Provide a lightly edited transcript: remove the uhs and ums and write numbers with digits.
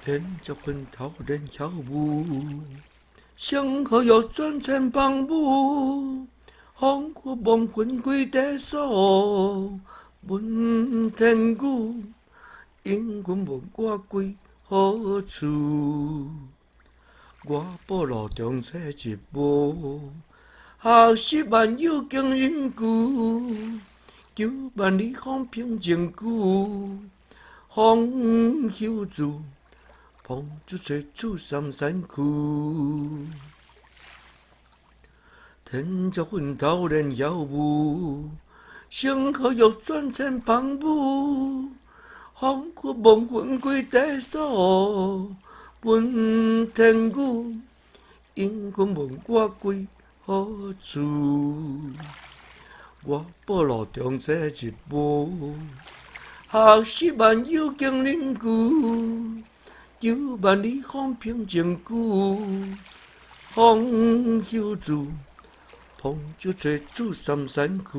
天足昏头人跳舞，星河又转成帮舞。风过梦魂归地锁，问天鼓，因阮问我归何处？我步路中坐一步，学习万有经人句，求万里风平静久。风休住，风就吹出三山区。天足昏头人摇舞，星河又转成帮舞。风过梦魂归地锁，问天鼓，因阮问我归何处？我步路中坐一步，学习万有经人句，求万里风平静久。风休住，风就吹出三山区。